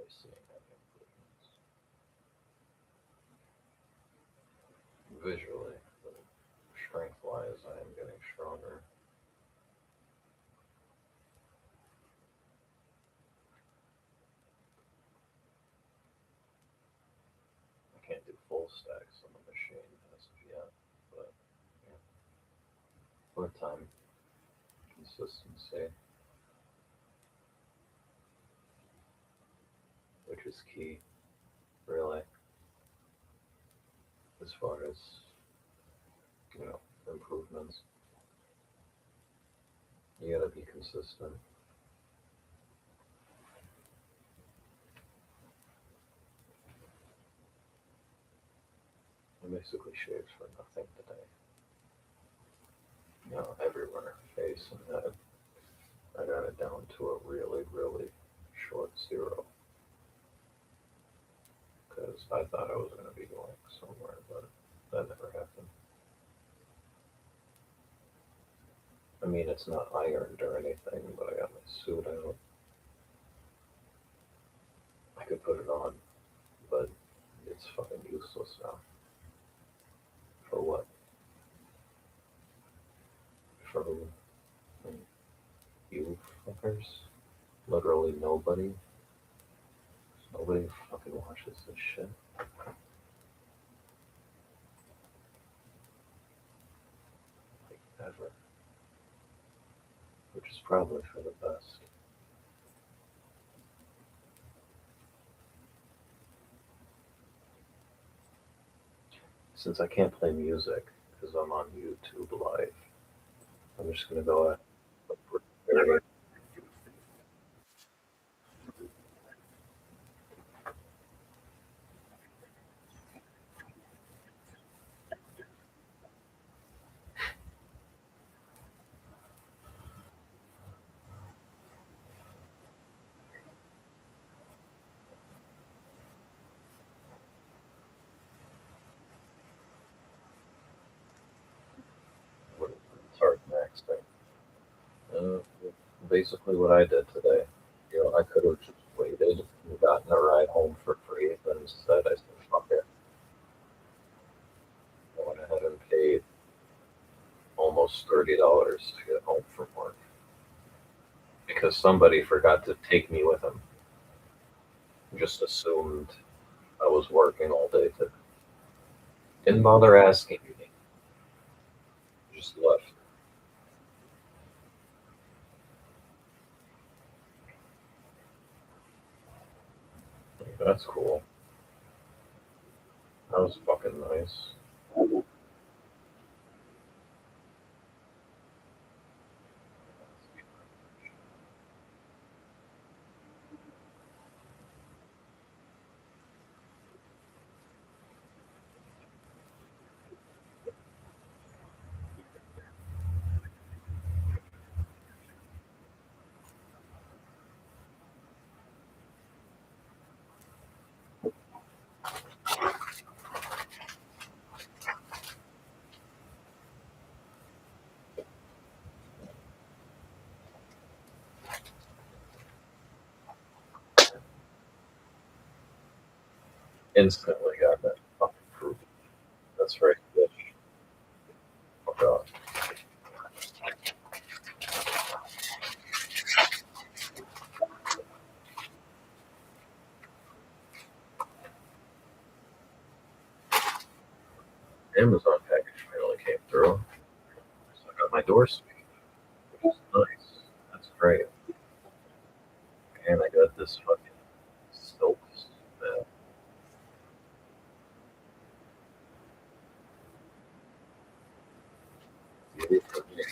really seeing any improvements visually, but strength-wise, I am getting stronger. I can't do full stacks on the machine as of yet, but yeah, over time, consistency, which is key, really, as far as improvements. You gotta be consistent. I basically shaved for nothing today. Everywhere, face and head. I got it down to a really, really short zero because I thought I was gonna be going somewhere, but that never happened. I mean, it's not ironed or anything, but I got my suit out. I could put it on, but it's fucking useless now. For what? For who? You fuckers? Literally nobody. Nobody fucking watches this shit. Like, ever. Which is probably for the best. Since I can't play music because I'm on YouTube Live, I'm just gonna go ahead and retardmaxing. Uh, Basically, what I did today. I could have just waited and gotten a ride home for free, but instead I said, fuck it. I went ahead and paid almost $30 to get home from work because somebody forgot to take me with him. Just assumed I was working all day today. Didn't bother asking me. Just left. Like, that's cool. That was fucking nice. Instantly got that fucking proof. That's right, bitch. Fuck off. Amazon package finally came through. So I got my door speed, which is nice. That's great. And I got this fucking silk that beauty for me.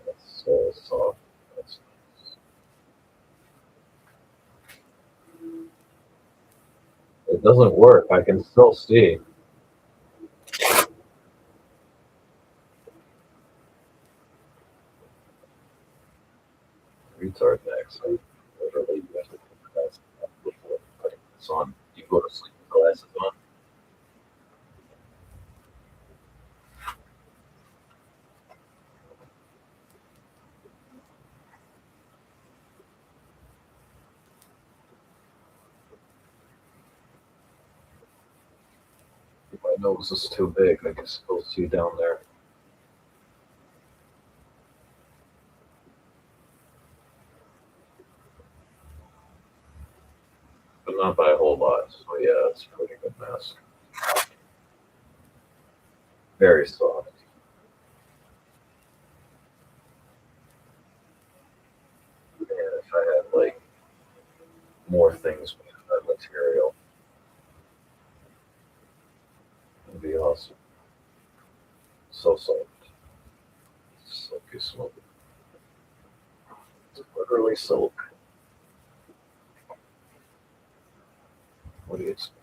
It's so soft. That's nice. It doesn't work. I can still see. Go to sleep with glasses on. My nose is too big. I can still see down there, but not by a whole lot. So yeah, it's a pretty good mask. Very soft. And if I had like more things with that material, it'd be awesome. So soft, silky smooth. It's literally silk. What do you expect?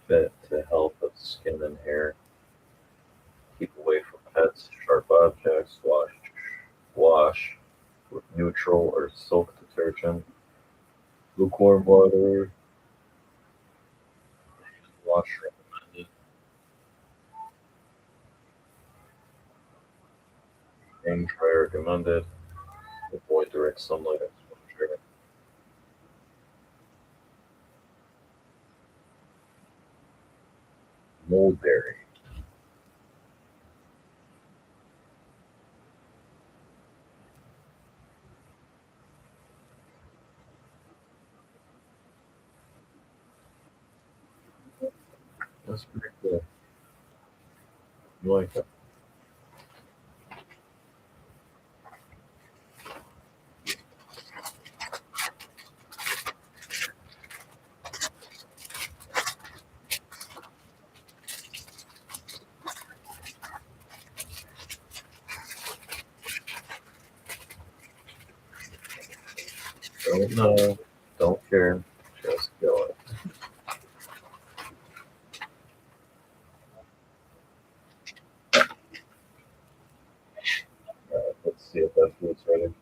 Benefit to health of skin and hair. Keep away from pets, sharp objects. Wash with neutral or silk detergent. Lukewarm water. Wash recommended. Hang dry recommended. Avoid direct sunlight exposure. Mulberry. That's pretty cool. You like that? Don't know. Don't care. Just go it. Let's see if that food's ready.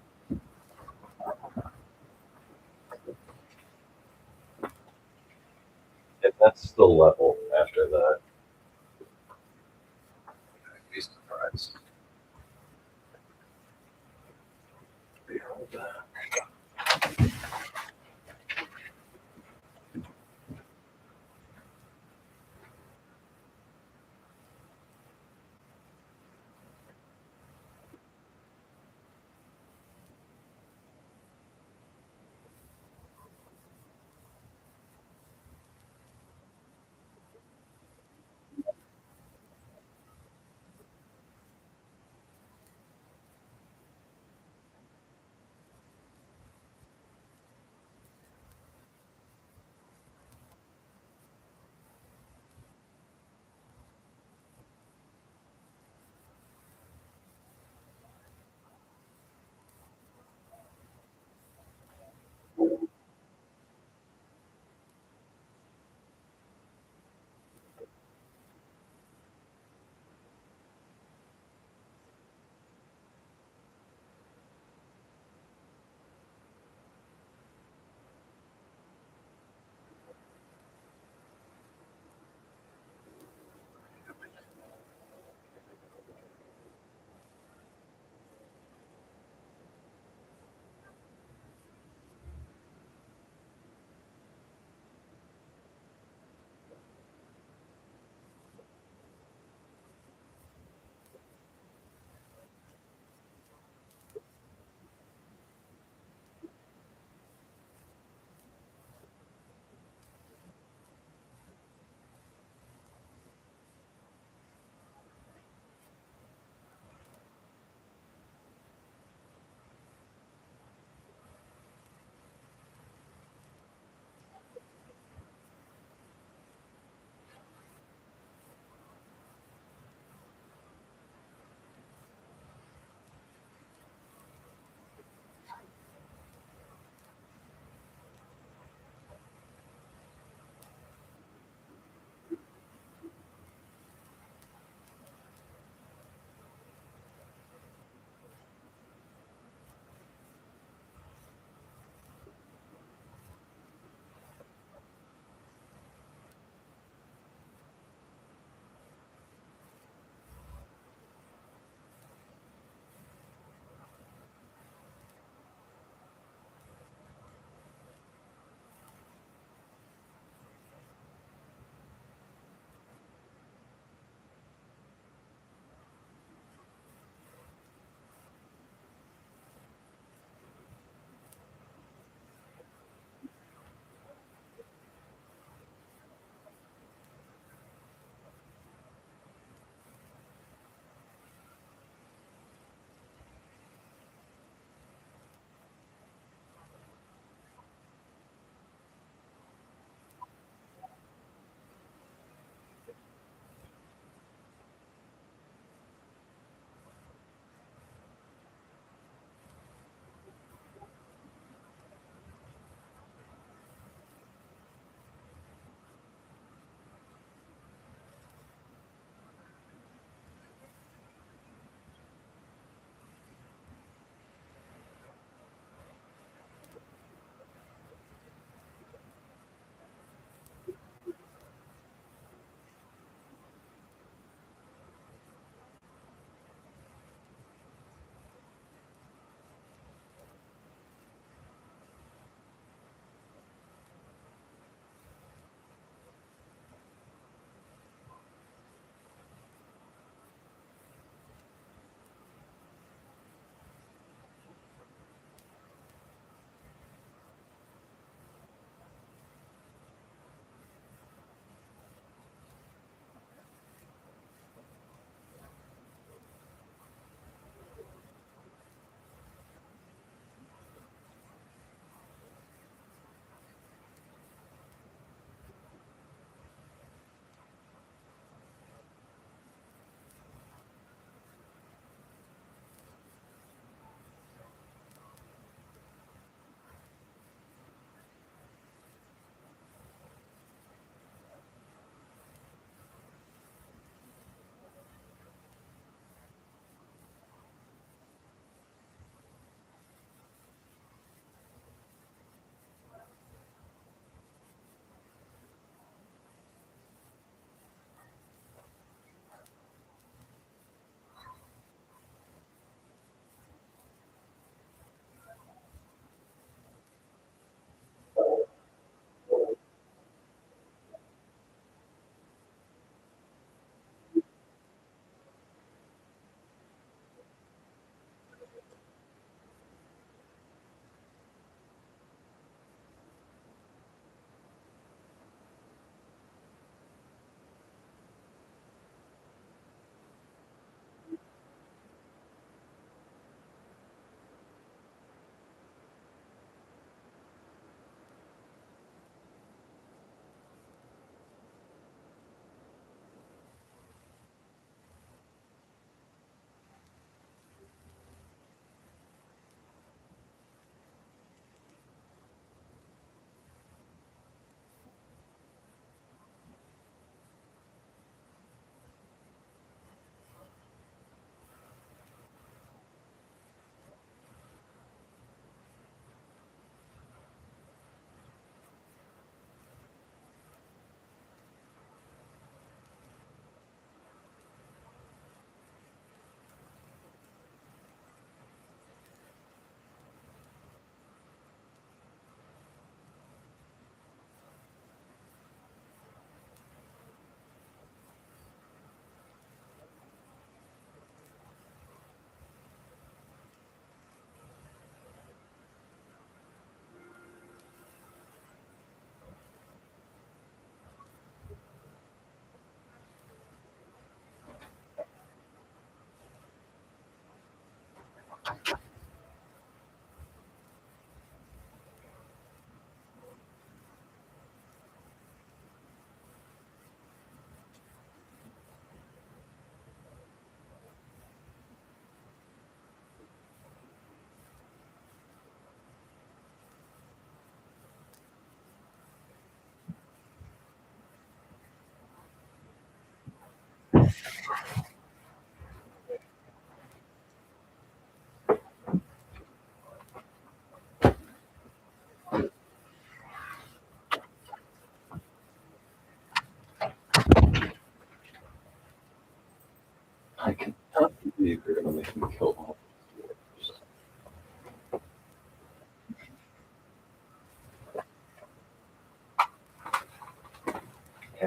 If that's the level after that, I'd be surprised. Beyond that.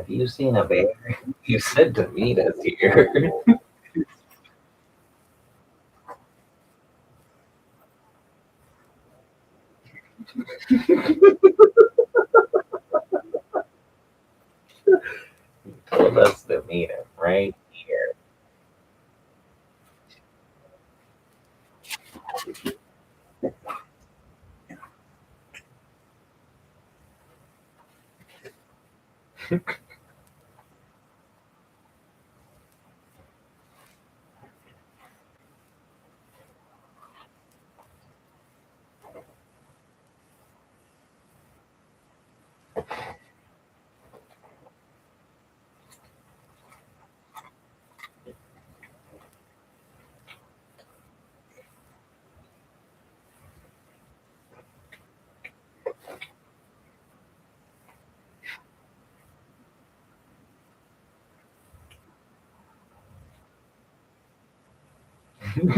Have you seen a bear? You said to meet us here. You told us to meet him right here. Come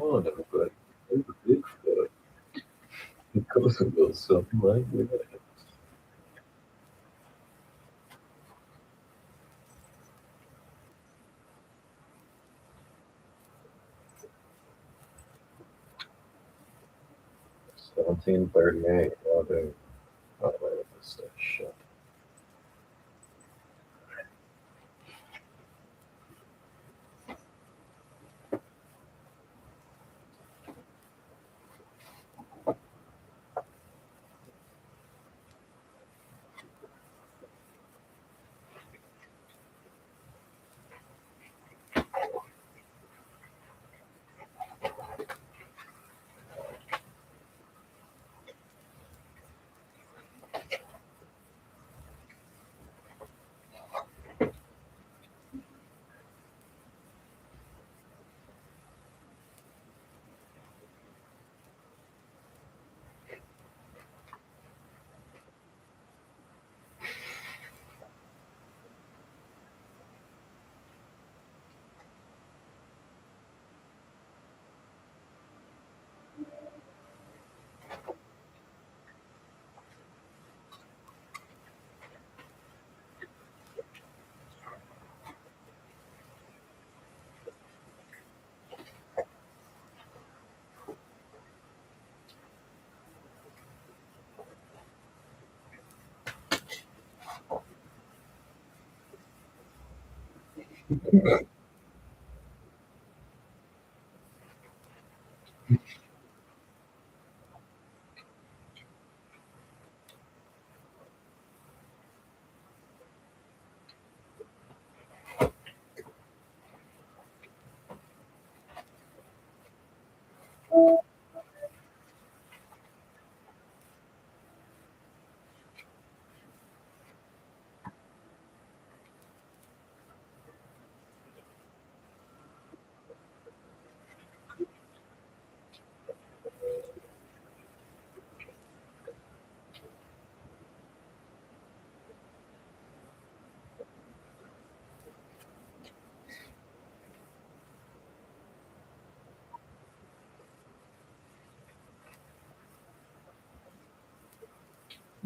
on, everybody. There's a Bigfoot. It goes a little something like that. 1738. Oh, dude. Oh, wait, this shit.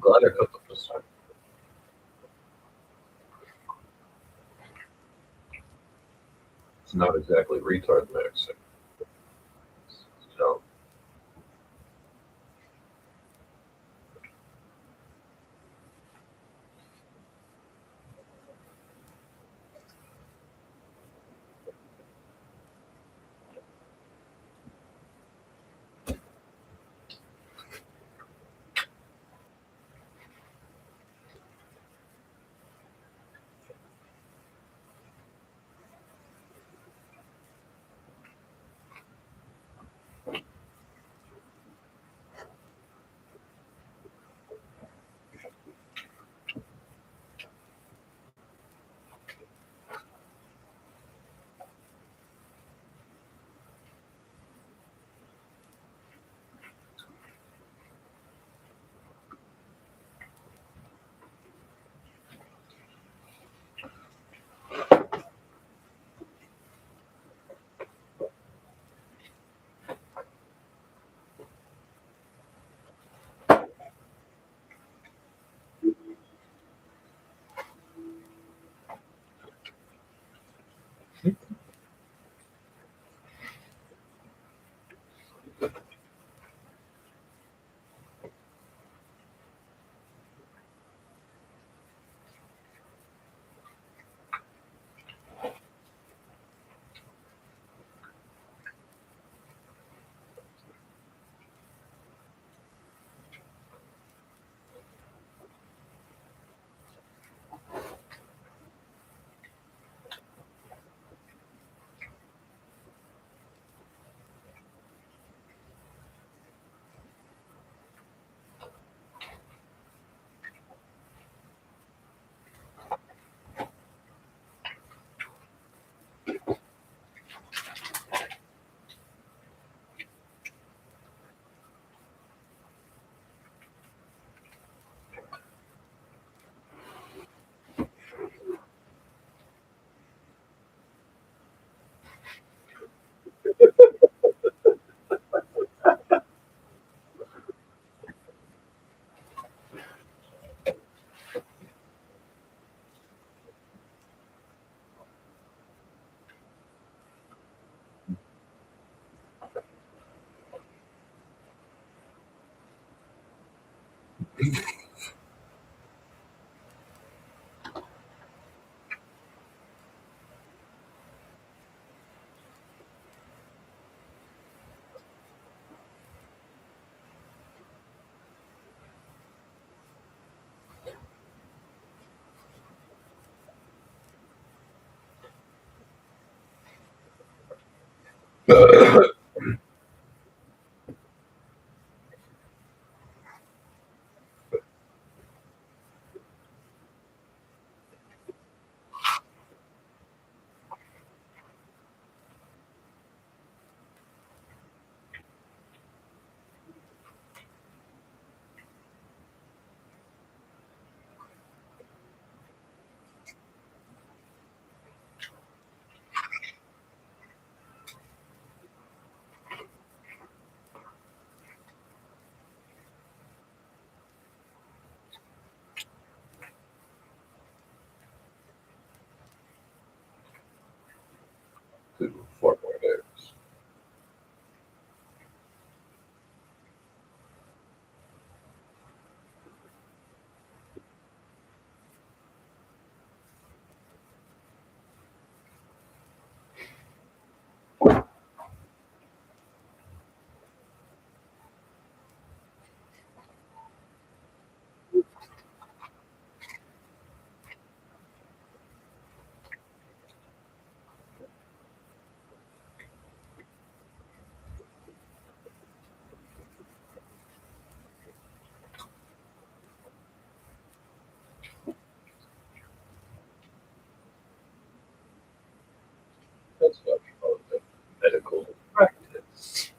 Glad I cooked it this time. It's not exactly retard mixing. So, Four more days. That's what we call the medical practice.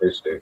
Tasty.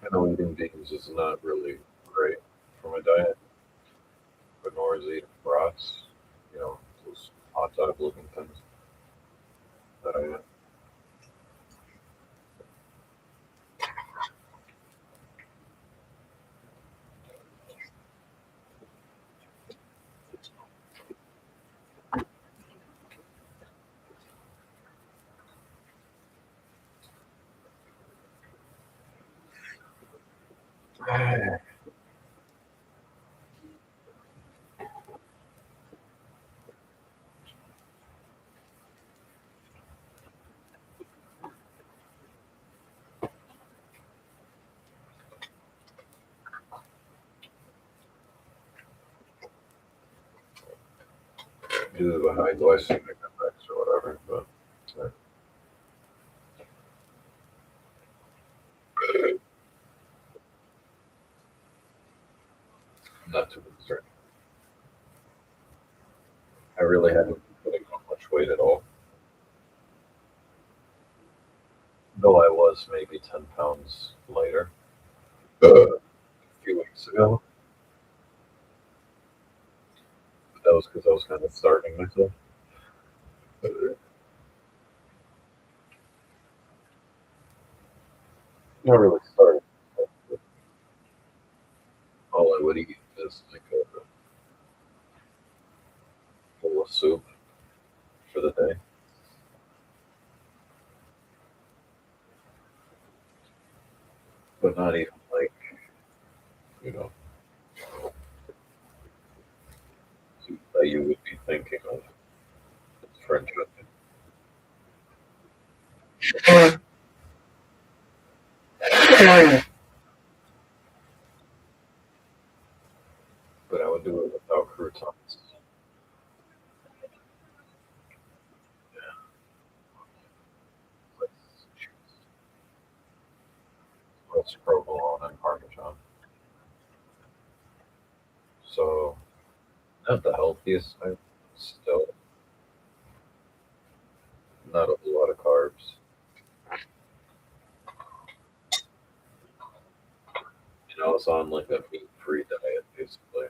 I know eating beans is not really great for my diet, but nor is eating brats. You know, those hot dog looking things that I eat. Due to the high glycemic index or whatever, but I'm not too concerned. I really haven't been putting on much weight at all, though I was maybe 10 pounds lighter a few weeks ago. But that was because I was kind of starving myself. Not really starving. All I would eat is like a bowl of soup for the day, but not even like, you know, soup that you would be thinking of. It's French onion. But I would do it without croutons. With provolone and parmesan. So not the healthiest. I still not a lot of carbs. You know, I was on like a meat-free diet basically,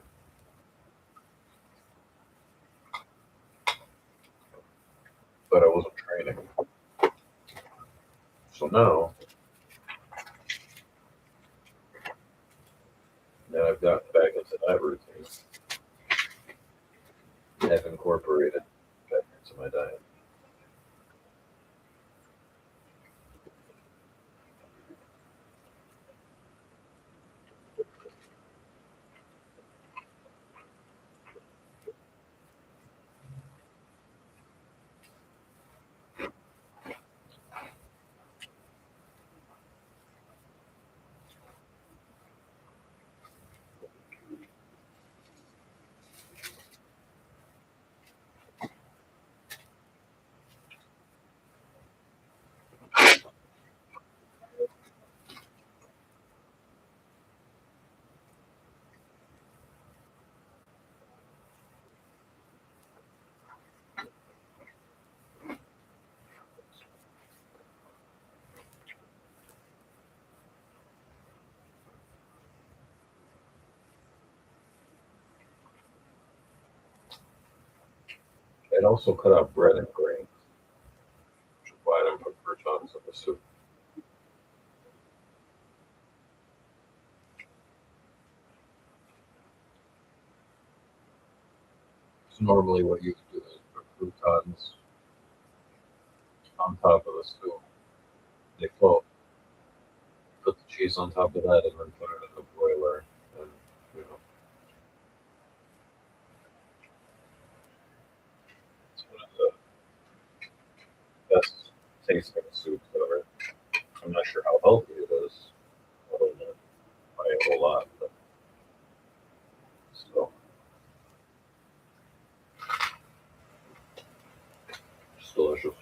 but I wasn't training. So now I've gotten back into that routine. I've incorporated that into my diet. I'd also cut out bread and grains, which is why I don't put croutons in the soup. So normally what you do is put croutons on top of the soup. They float. Put the cheese on top of that, and then put it in the broiler. And you know, it's one of the best tasting soups ever. I'm not sure how healthy it is. I don't know by a whole lot, but still, it's delicious.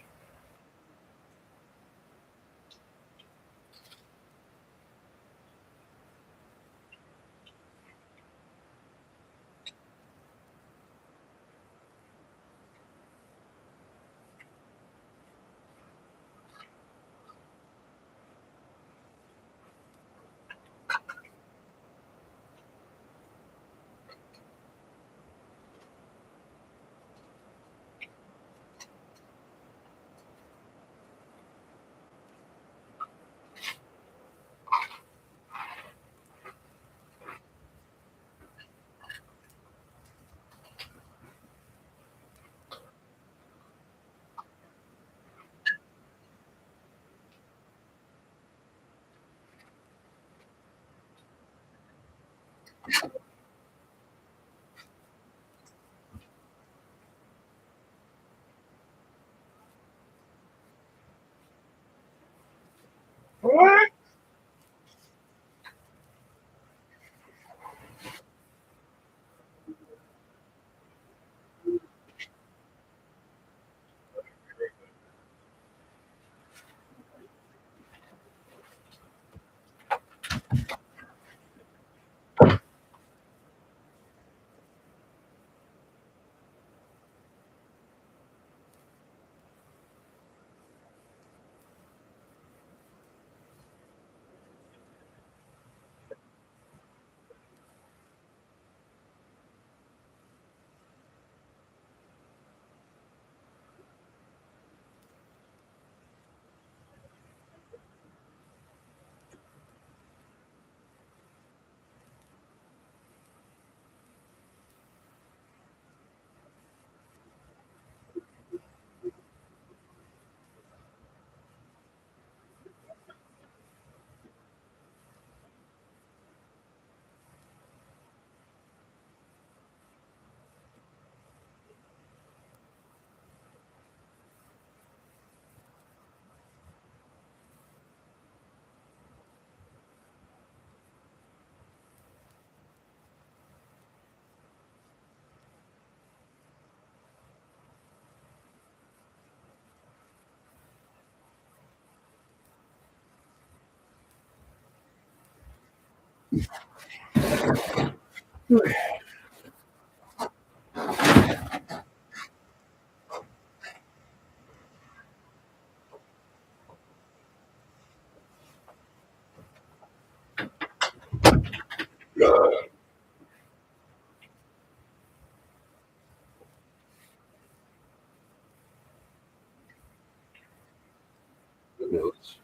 Good news.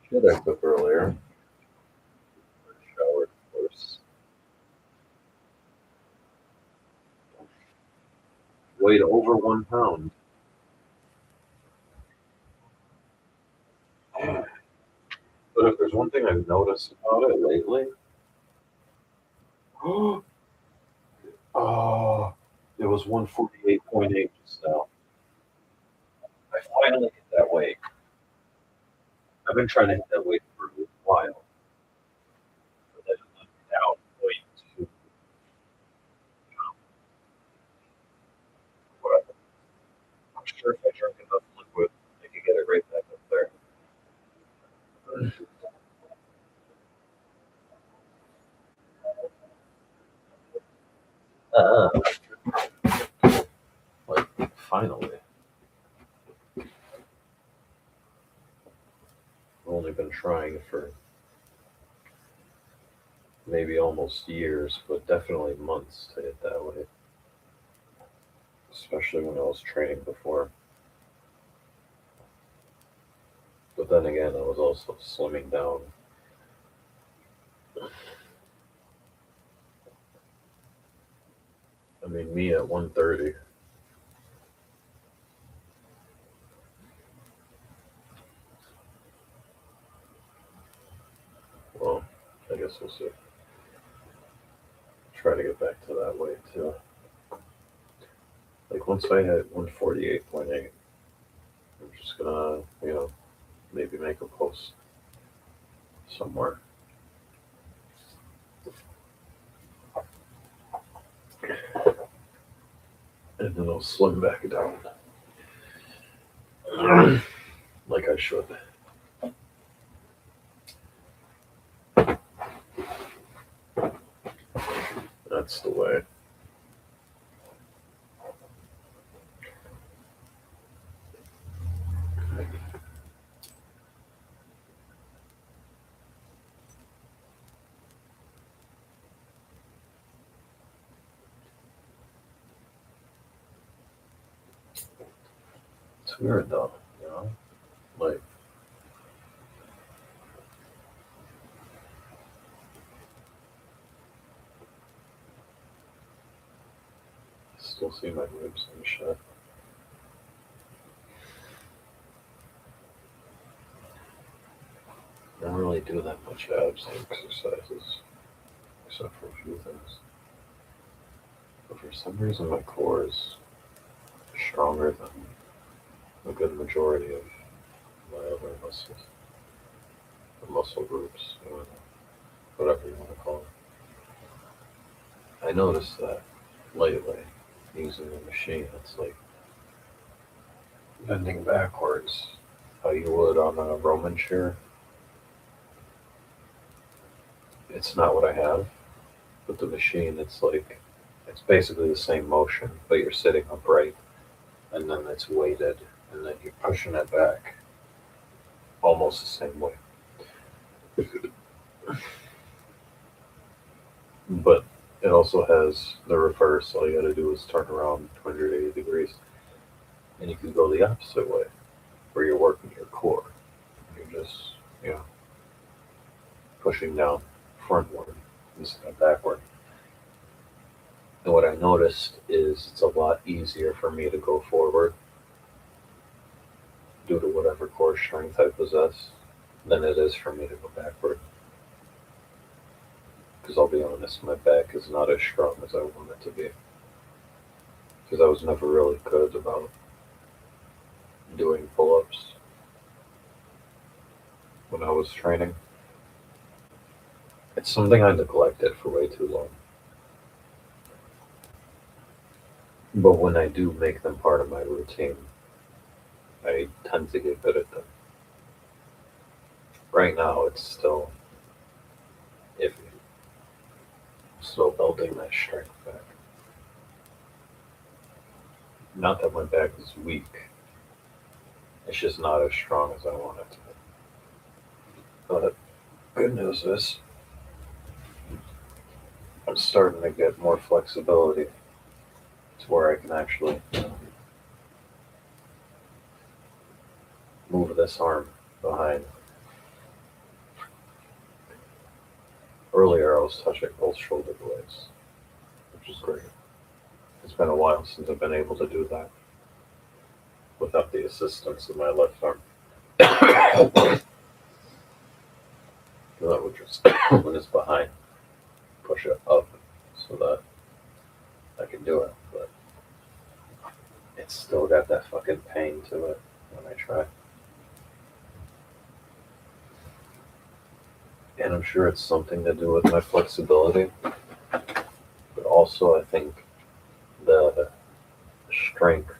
Shit I cooked earlier. Showered, of course. Weighed over 1 pound. But if there's one thing I've noticed about it lately, oh, it was 148.8 just now. I finally hit that weight. I've been trying to hit that weight for a while. But then I'm now way too whatever. I'm sure if I drink enough liquid, I could get it right back up there. Uh, like, finally. I've only been trying for maybe almost years, but definitely months to hit that weight. especially when I was training before. But then again, I was also slimming down. I mean, me at 130. Well, I guess we'll see. Try to get back to that weight too. Like once I hit 148.8, I'm just gonna, maybe make a post somewhere. And then I'll slim back down. Like I should. That's the way. It's weird though, Like, I still see my ribs and shit. I don't really do that much abs exercises, except for a few things. But for some reason, my core is stronger than a good majority of my other muscles, or muscle groups, or whatever you want to call it. I noticed that lately, using the machine, it's like bending backwards, how you would on a Roman chair. It's not what I have, but the machine, it's basically the same motion, but you're sitting upright, and then it's weighted, and then you're pushing it back almost the same way. But it also has the reverse. All you gotta do is turn around 180 degrees, and you can go the opposite way, where you're working your core. You're just, pushing down frontward instead of backward. And what I noticed is it's a lot easier for me to go forward due to whatever core strength I possess than it is for me to go backward. Because I'll be honest, my back is not as strong as I want it to be. Because I was never really good about doing pull ups when I was training. It's something I neglected for way too long. But when I do make them part of my routine, I tend to get good at them. Right now, it's still iffy. Still building that strength back. Not that my back is weak, it's just not as strong as I want it to be. But good news is, I'm starting to get more flexibility to where I can actually move this arm behind. Earlier, I was touching both shoulder blades, which is great. It's been a while since I've been able to do that without the assistance of my left arm. That would just, when it's behind, push it up so that I can do it. But it's still got that fucking pain to it when I try. And I'm sure it's something to do with my flexibility, but also I think the strength,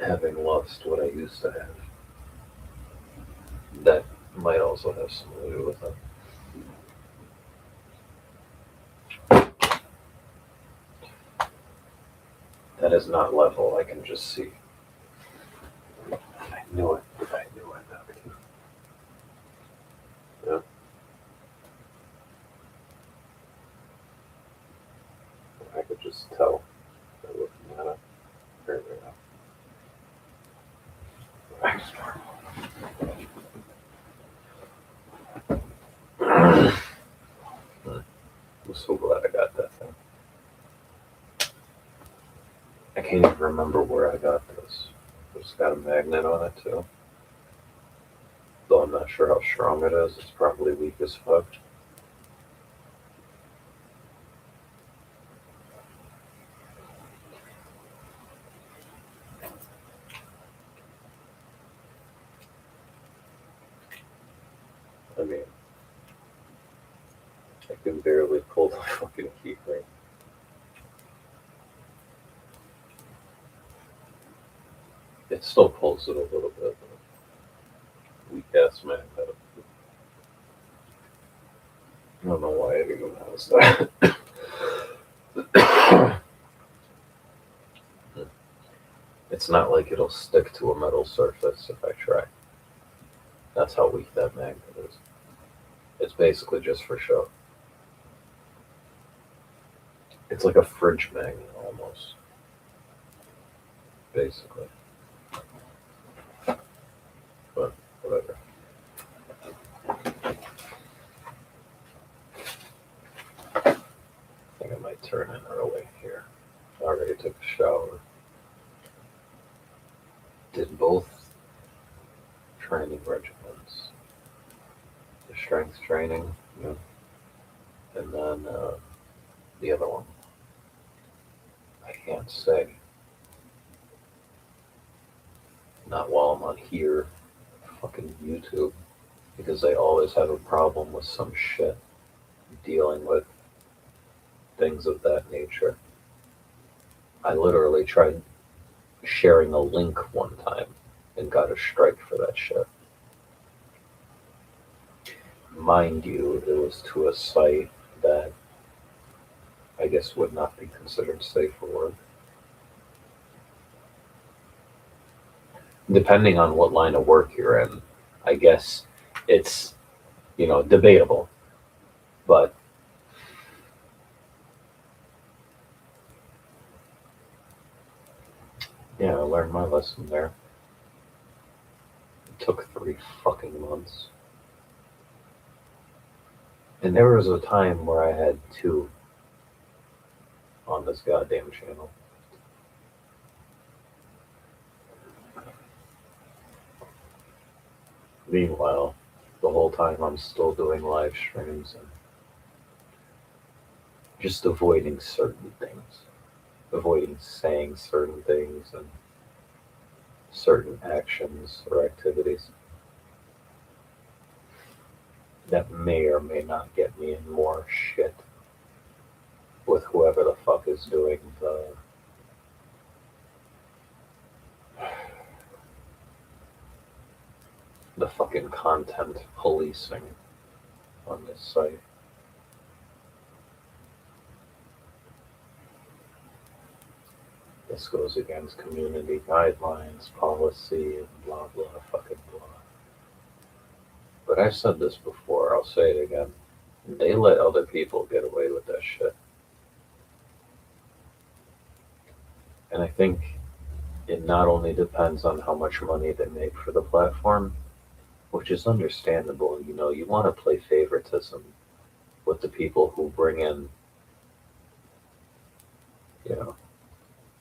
having lost what I used to have, that might also have something to do with it. That is not level, I can just see. I knew it. I knew it. Yeah. I could just so glad I got that thing. I can't even remember where I got this. It's got a magnet on it too. Though I'm not sure how strong it is. It's probably weak as fuck. I mean, I can barely pull the fucking key ring. It still pulls it a little bit. Weak ass magnet. I don't know why it even has that. It's not like it'll stick to a metal surface if I try. That's how weak that magnet is. It's basically just for show. It's like a fridge magnet almost. Basically. But whatever. I think I might turn in early here. I already took a shower. Did both training regimens. The strength training, yeah. And then the other one. I can't say. Not while I'm on here, fucking YouTube, because they always have a problem with some shit dealing with things of that nature. I literally tried sharing a link one time and got a strike for that shit. Mind you, it was to a site that I guess would not be considered safe for work. Depending on what line of work you're in, I guess it's, debatable. But yeah, I learned my lesson there. It took 3 fucking months. And there was a time where I had 2 on this goddamn channel. Meanwhile, the whole time I'm still doing live streams and just avoiding certain things, avoiding saying certain things and certain actions or activities that may or may not get me in more shit with whoever the fuck is doing the fucking content policing on this site. This goes against community guidelines, policy, and blah, blah, fucking blah. But I've said this before, I'll say it again. They let other people get away with that shit. And I think it not only depends on how much money they make for the platform, which is understandable. You want to play favoritism with the people who bring in,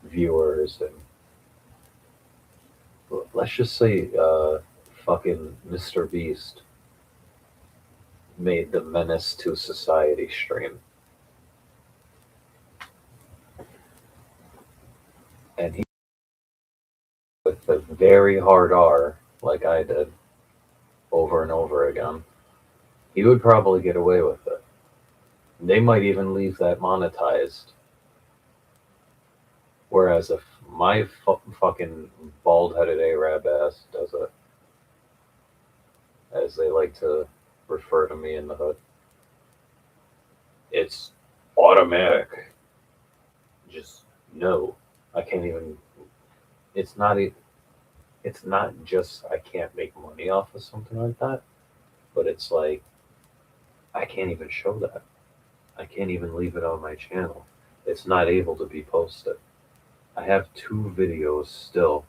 viewers and let's just say fucking Mr. Beast made the Menace to Society stream. And he, with a very hard R, like I did, over and over again, he would probably get away with it. They might even leave that monetized. Whereas if my fucking bald-headed Arab ass does it, as they like to refer to me in the hood, it's automatic. Just no. I can't even. It's not. It's not just I can't make money off of something like that, but it's like I can't even show that. I can't even leave it on my channel. It's not able to be posted. I have 2 videos still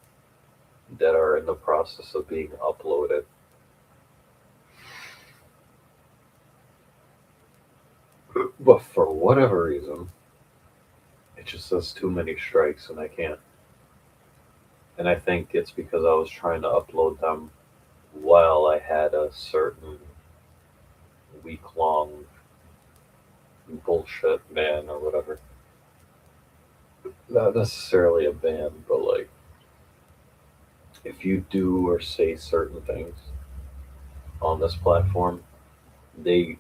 that are in the process of being uploaded. But for whatever reason, it just says too many strikes and I can't. And I think it's because I was trying to upload them while I had a certain week long bullshit ban or whatever. Not necessarily a ban, but like if you do or say certain things on this platform, they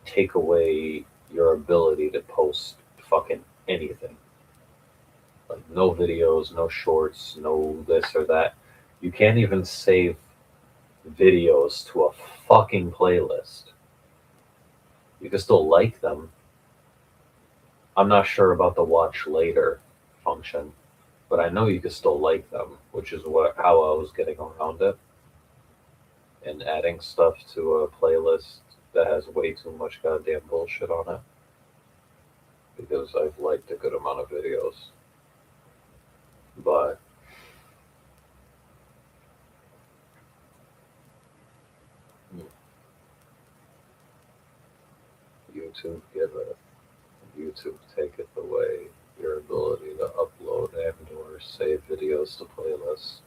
take away your ability to post fucking anything. Like no videos, no shorts, no this or that. You can't even save videos to a fucking playlist. You can still like them. I'm not sure about the watch later function, but I know you can still like them, which is what how I was getting around it and adding stuff to a playlist that has way too much goddamn bullshit on it because I've liked a good amount of videos. But YouTube give it, YouTube take it away your ability to upload and or save videos to playlists.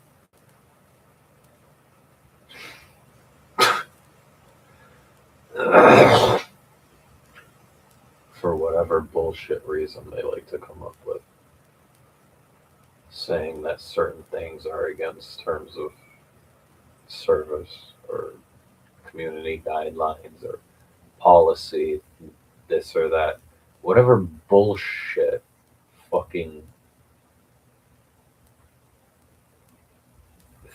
For whatever bullshit reason they like to come up with, saying that certain things are against terms of service or community guidelines or policy, this or that, whatever bullshit fucking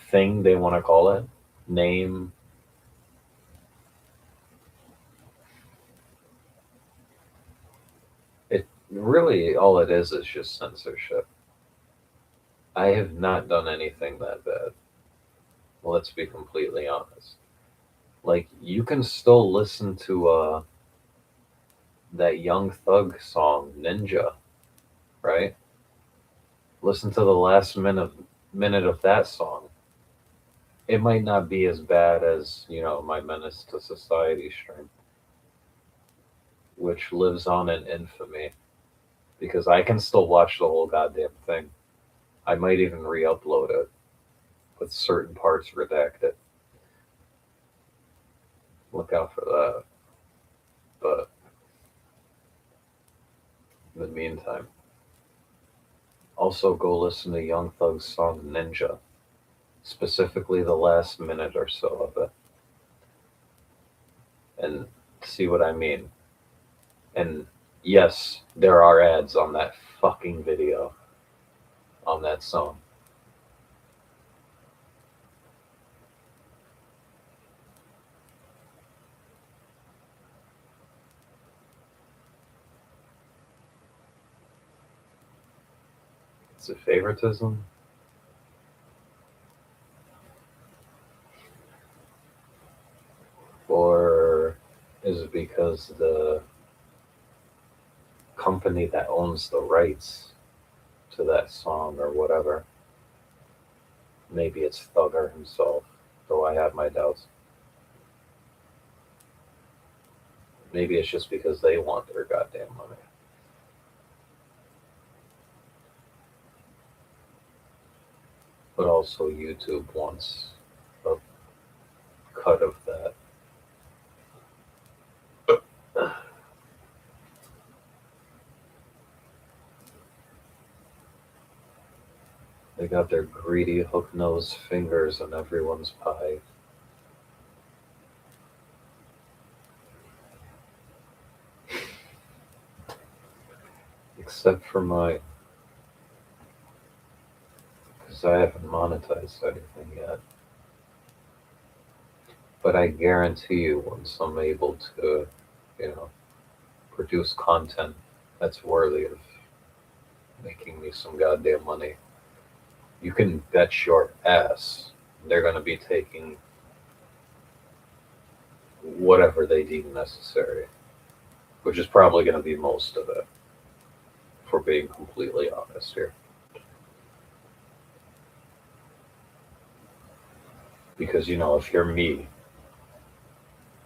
thing they want to call it, name, it really all it is just censorship. I have not done anything that bad. Let's be completely honest. Like you can still listen to that Young Thug song Ninja, right? Listen to the last minute of that song. It might not be as bad as, you know, my Menace to Society stream, which lives on in infamy because I can still watch the whole goddamn thing. I might even re-upload it with certain parts redacted. Look out for that. But in the meantime, also go listen to Young Thug's song Ninja, specifically the last minute or so of it, and see what I mean. And yes, there are ads on that fucking video, on that song. Is it favoritism? Or is it because the company that owns the rights to that song or whatever, maybe it's Thugger himself, though I have my doubts. Maybe it's just because they want their goddamn money. But also YouTube wants a cut of that. They got their greedy hook-nosed fingers in everyone's pie. Except for mine, because I haven't monetized anything yet. But I guarantee you, once I'm able to, you know, produce content that's worthy of making me some goddamn money, you can bet your ass they're going to be taking whatever they deem necessary, which is probably going to be most of it, for being completely honest here. Because, you know, if you're me,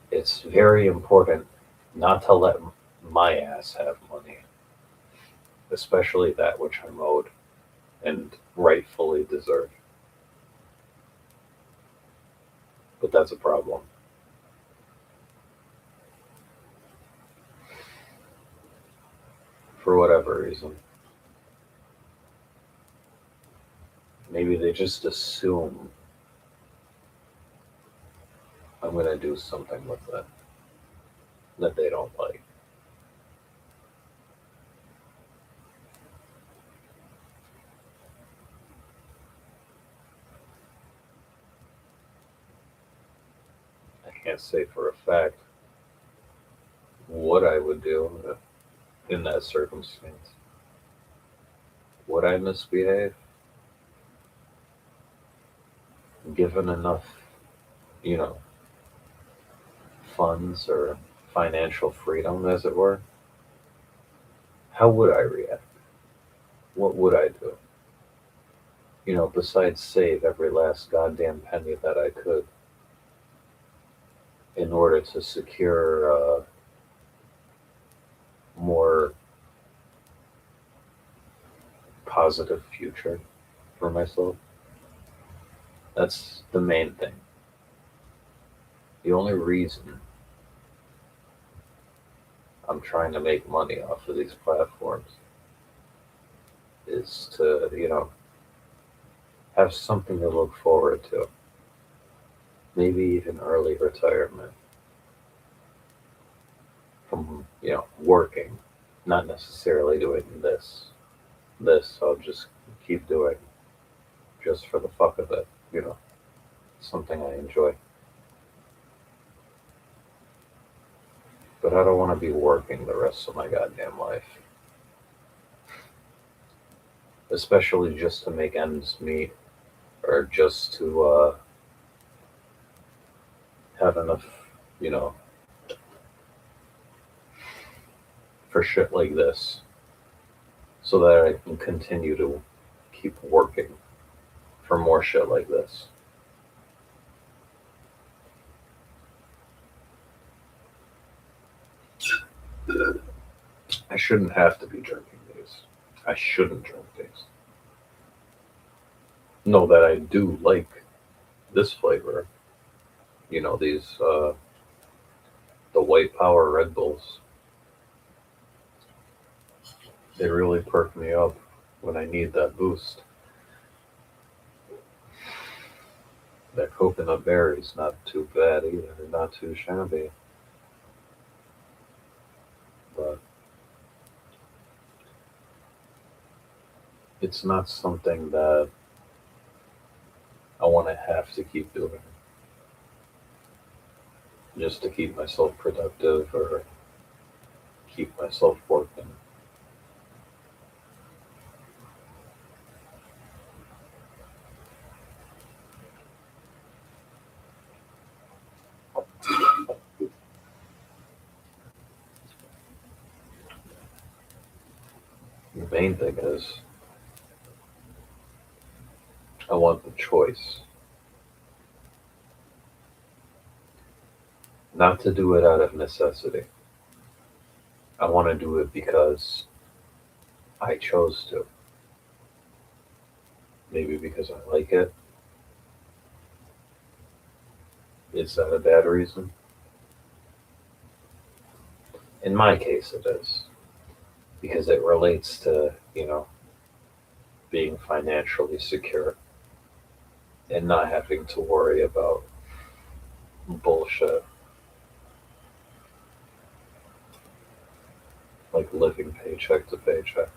it's very important not to let my ass have money, especially that which I'm owed and rightfully deserve. But that's a problem. For whatever reason. Maybe they just assume I'm going to do something with it that they don't like. I can't say for a fact what I would do in that circumstance. Would I misbehave? Given enough, you know, funds or financial freedom, as it were, how would I react? What would I do? Besides save every last goddamn penny that I could in order to secure a more positive future for myself. That's the main thing. The only reason I'm trying to make money off of these platforms is to, have something to look forward to. Maybe even early retirement from, working, not necessarily doing this. This I'll just keep doing just for the fuck of it, something I enjoy. But I don't want to be working the rest of my goddamn life, especially just to make ends meet or just to have enough, you know, for shit like this so that I can continue to keep working for more shit like this. I shouldn't have to be drinking these. I shouldn't drink these. No, that I do like this flavor. These the White Power Red Bulls. They really perk me up when I need that boost. That coconut berry's not too bad either, not too shabby. But it's not something that I want to have to keep doing just to keep myself productive or keep myself working. The main thing is I want the choice not to do it out of necessity. I want to do it because I chose to. Maybe because I like it. Is that a bad reason? In my case, it is. Because it relates to, being financially secure and not having to worry about bullshit like living paycheck to paycheck.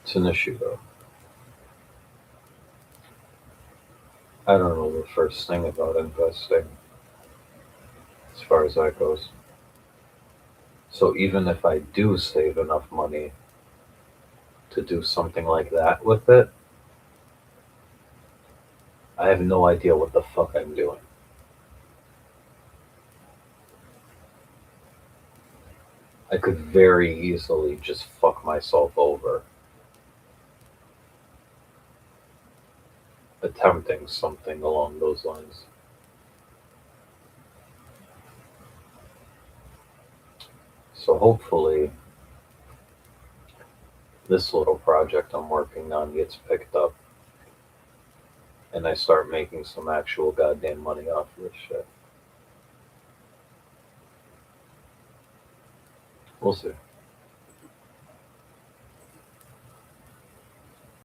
It's an issue, though. I don't know the first thing about investing as far as that goes. So even if I do save enough money to do something like that with it, I have no idea what the fuck I'm doing. I could very easily just fuck myself over attempting something along those lines. So hopefully this little project I'm working on gets picked up and I start making some actual goddamn money off of this shit. We'll see.